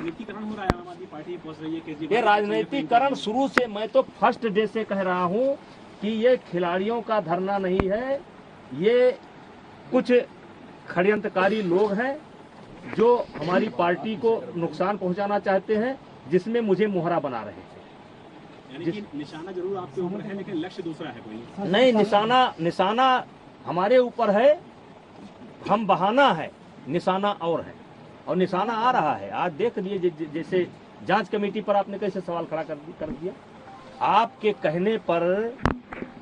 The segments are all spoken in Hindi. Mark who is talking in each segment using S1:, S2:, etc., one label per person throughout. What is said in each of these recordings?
S1: राजनीतिकरण हो रहा है, आम आदमी पार्टी पहुंच रही है केजरीवाल।
S2: ये राजनीतिकरण शुरू से, मैं तो फर्स्ट डे से कह रहा हूं कि ये खिलाड़ियों का धरना नहीं है, ये कुछ षड्यंत्रकारी लोग हैं जो हमारी पार्टी को नुकसान पहुंचाना चाहते हैं, जिसमें मुझे मोहरा बना रहे थे।
S1: यानी कि निशाना जरूर आपके ऊपर है, लेकिन लक्ष्य दूसरा है कोई
S2: नहीं, निशाना हमारे ऊपर है, हम बहाना है, निशाना और है, और निशाना आ रहा है। आज देख लिए जैसे जांच कमेटी पर आपने कैसे सवाल खड़ा कर दिया। आपके कहने पर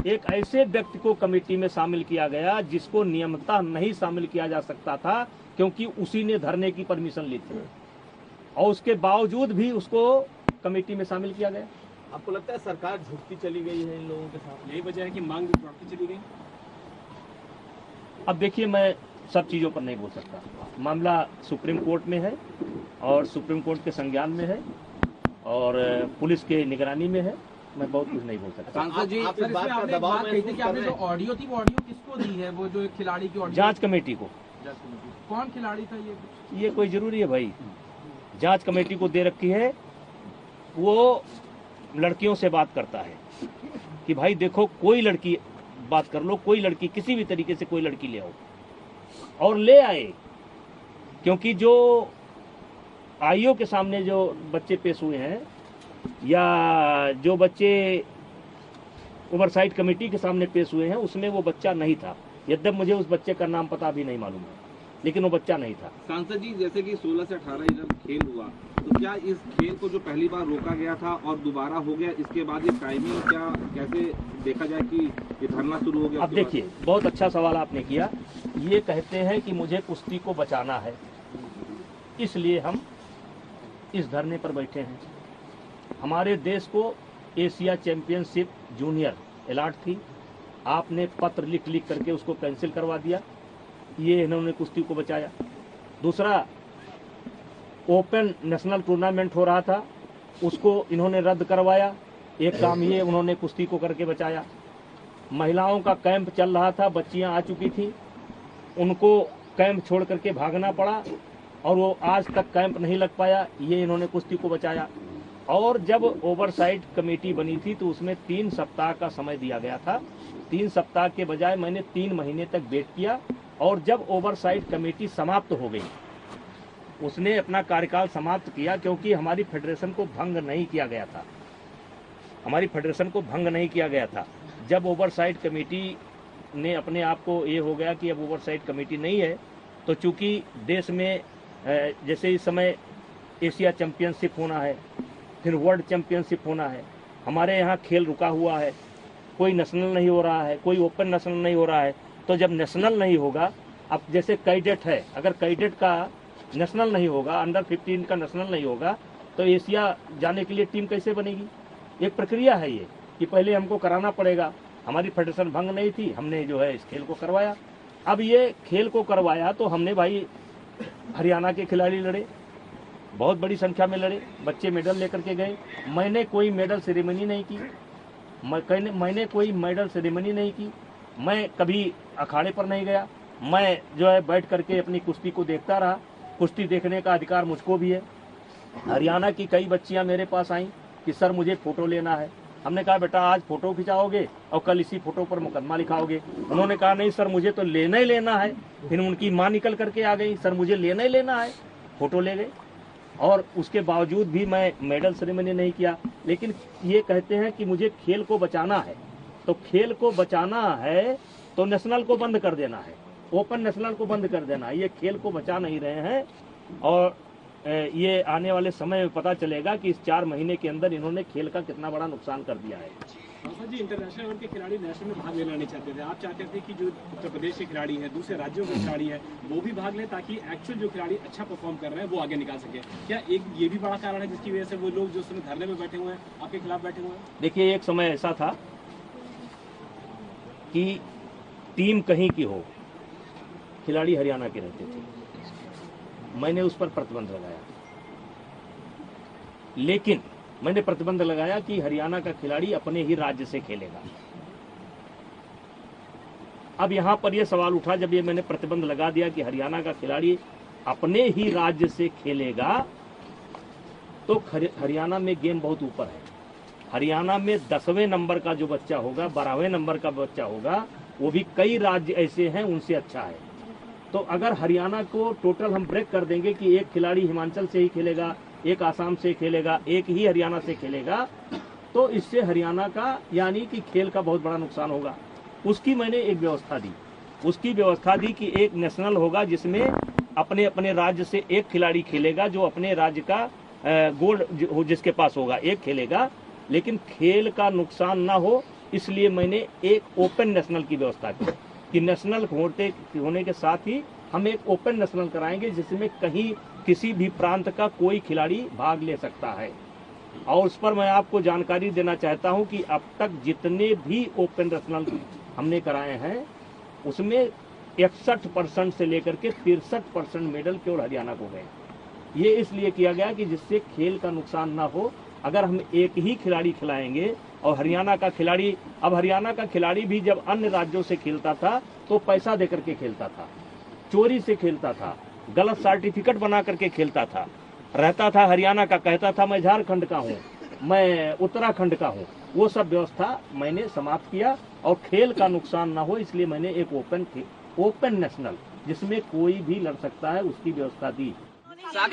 S2: एक ऐसे व्यक्ति को कमेटी में शामिल किया गया जिसको नियमतः नहीं शामिल किया जा सकता था, क्योंकि उसी ने धरने की परमिशन ली थी, और उसके बावजूद भी उसको कमेटी में शामिल किया गया।
S3: आपको लगता है सरकार झुकती चली गई है इन लोगों के साथ?
S1: यही वजह है कि मांग भी बढ़ती चली गई।
S2: अब देखिए, मैं सब चीज़ों पर नहीं बोल सकता, मामला सुप्रीम कोर्ट में है और सुप्रीम कोर्ट के संज्ञान में है और पुलिस के निगरानी में है, मैं बहुत कुछ नहीं बोल सकता।
S3: सांसद जी, आप इस बात का दबाव
S4: कही थी कि आपने जो ऑडियो थी वो ऑडियो किसको दी है? वो जो खिलाड़ी की ऑडियो,
S2: जांच कमेटी को।
S4: कौन खिलाड़ी था
S2: ये कोई जरूरी है भाई? जांच कमेटी को दे रखी है, वो लड़कियों से बात करता है कि भाई देखो, कोई लड़की बात कर लो, कोई लड़की किसी भी तरीके से कोई लड़की ले आओ, और ले आए, क्योंकि जो आईओ के सामने जो बच्चे पेश हुए हैं या जो बच्चे ओवरसाइट कमेटी के सामने पेश हुए हैं, उसमें वो बच्चा नहीं था। यद्यप मुझे उस बच्चे का नाम पता भी नहीं मालूम है, लेकिन वो बच्चा नहीं था।
S3: सांसद जी, जैसे कि 16 से 18 जब खेल हुआ, तो क्या इस खेल को जो पहली बार रोका गया था और दोबारा हो गया, इसके बाद ये टाइमिंग क्या कैसे देखा जाए कि ये धरना शुरू हो गया?
S2: अब देखिए, बहुत अच्छा सवाल आपने किया। ये कहते हैं कि मुझे कुश्ती को बचाना है, इसलिए हम इस धरने पर बैठे हैं। हमारे देश को एशिया चैंपियनशिप जूनियर अलॉट थी, आपने पत्र लिख करके उसको कैंसिल करवा दिया, ये इन्होंने कुश्ती को बचाया। दूसरा, ओपन नेशनल टूर्नामेंट हो रहा था, उसको इन्होंने रद्द करवाया, एक काम ये उन्होंने कुश्ती को करके बचाया। महिलाओं का कैंप चल रहा था, बच्चियां आ चुकी थी, उनको कैंप छोड़ करके भागना पड़ा और वो आज तक कैंप नहीं लग पाया, ये इन्होंने कुश्ती को बचाया। और जब ओवरसाइट कमेटी बनी थी तो उसमें 3 सप्ताह का समय दिया गया था, 3 सप्ताह के बजाय मैंने 3 महीने तक वेट किया, और जब ओवरसाइट कमेटी समाप्त हो गई, उसने अपना कार्यकाल समाप्त किया, क्योंकि हमारी फेडरेशन को भंग नहीं किया गया था, हमारी फेडरेशन को भंग नहीं किया गया था। जब ओवरसाइट कमेटी ने अपने आप को ये हो गया कि अब ओवरसाइट कमेटी नहीं है, तो चूंकि देश में जैसे इस समय एशिया चैंपियनशिप होना है, फिर वर्ल्ड चैंपियनशिप होना है, हमारे यहाँ खेल रुका हुआ है, कोई नेशनल नहीं हो रहा है, कोई ओपन नेशनल नहीं हो रहा है, तो जब नेशनल नहीं होगा, अब जैसे कैडेट है, अगर कैडेट का नेशनल नहीं होगा, अंडर 15 का नेशनल नहीं होगा, तो एशिया जाने के लिए टीम कैसे बनेगी? एक प्रक्रिया है ये कि पहले हमको कराना पड़ेगा। हमारी फेडरेशन भंग नहीं थी, हमने जो है इस खेल को करवाया। अब ये खेल को करवाया तो हमने भाई हरियाणा के खिलाड़ी लड़े, बहुत बड़ी संख्या में लड़े, बच्चे मेडल लेकर के गए। मैंने कोई मेडल सेरेमनी नहीं की, मैंने कोई मेडल सेरेमनी नहीं की, मैं कभी अखाड़े पर नहीं गया, मैं जो है बैठ करके अपनी कुश्ती को देखता रहा। कुश्ती देखने का अधिकार मुझको भी है। हरियाणा की कई बच्चियां मेरे पास आईं कि सर मुझे फ़ोटो लेना है। हमने कहा बेटा आज फ़ोटो खिंचाओगे और कल इसी फ़ोटो पर मुकदमा लिखाओगे। उन्होंने कहा नहीं सर मुझे तो लेना ही लेना है। फिर उनकी माँ निकल करके आ गई, सर मुझे लेना ही लेना है, फ़ोटो ले गए। और उसके बावजूद भी मैं मेडल सेरेमनी नहीं किया। लेकिन ये कहते हैं कि मुझे खेल को बचाना है, तो खेल को बचाना है तो नेशनल को बंद कर देना है, ओपन नेशनल को बंद कर देना है। ये खेल को बचा नहीं रहे हैं और ये आने वाले समय में पता चलेगा कि इस 4 महीने के अंदर इन्होंने खेल का कितना बड़ा नुकसान कर दिया है।
S1: जी, इंटरनेशनल लेवल के खिलाड़ी नेशनल में भाग लेना नहीं चाहते थे, आप चाहते थे कि जो उत्तर प्रदेश के खिलाड़ी हैं, दूसरे राज्यों के खिलाड़ी हैं, वो भी भाग लें ताकि एक्चुअल जो खिलाड़ी अच्छा परफॉर्म कर रहे हैं वो आगे निकाल सके। क्या एक ये भी बड़ा कारण है जिसकी वजह से वो लोग जो उसमें धरने में बैठे हुए हैं, आपके खिलाफ बैठे हुए हैं?
S2: देखिए, एक समय ऐसा था कि टीम कहीं की हो, खिलाड़ी हरियाणा के रहते थे, मैंने उस पर प्रतिबंध लगाया। लेकिन मैंने प्रतिबंध लगाया कि हरियाणा का खिलाड़ी अपने ही राज्य से खेलेगा। अब यहां पर यह सवाल उठा जब ये मैंने प्रतिबंध लगा दिया कि हरियाणा का खिलाड़ी अपने ही राज्य से खेलेगा, तो हरियाणा में गेम बहुत ऊपर है। हरियाणा में 10वें नंबर का जो बच्चा होगा, 12वें नंबर का बच्चा होगा, वो भी कई राज्य ऐसे हैं उनसे अच्छा है। तो अगर हरियाणा को टोटल हम ब्रेक कर देंगे कि एक खिलाड़ी हिमाचल से ही खेलेगा, एक आसाम से खेलेगा, एक ही हरियाणा से खेलेगा, तो इससे हरियाणा का यानी कि खेल का बहुत बड़ा नुकसान होगा। उसकी मैंने एक व्यवस्था दी, उसकी व्यवस्था दी कि एक नेशनल होगा जिसमें अपने अपने राज्य से एक खिलाड़ी खेलेगा, जो अपने राज्य का गोल्ड जिसके पास होगा एक खेलेगा, लेकिन खेल का नुकसान ना हो, इसलिए मैंने एक ओपन नेशनल की व्यवस्था की कि नेशनल होने के साथ ही हम एक ओपन नेशनल कराएंगे जिसमें कहीं किसी भी प्रांत का कोई खिलाड़ी भाग ले सकता है। और उस पर मैं आपको जानकारी देना चाहता हूं कि अब तक जितने भी ओपन नेशनल हमने कराए हैं उसमें 61% से लेकर के 63% मेडल केवल हरियाणा को गए। ये इसलिए किया गया कि जिससे खेल का नुकसान ना हो। अगर हम एक ही खिलाड़ी खिलाएंगे और हरियाणा का खिलाड़ी, अब हरियाणा का खिलाड़ी भी जब अन्य राज्यों से खेलता था तो पैसा देकर के खेलता था, चोरी से खेलता था, गलत सर्टिफिकेट बना करके खेलता था, रहता था हरियाणा का, कहता था मैं झारखंड का हूँ, मैं उत्तराखंड का हूँ। वो सब व्यवस्था मैंने समाप्त किया और खेल का नुकसान ना हो इसलिए मैंने एक ओपन नेशनल जिसमें कोई भी लड़ सकता है उसकी व्यवस्था दी।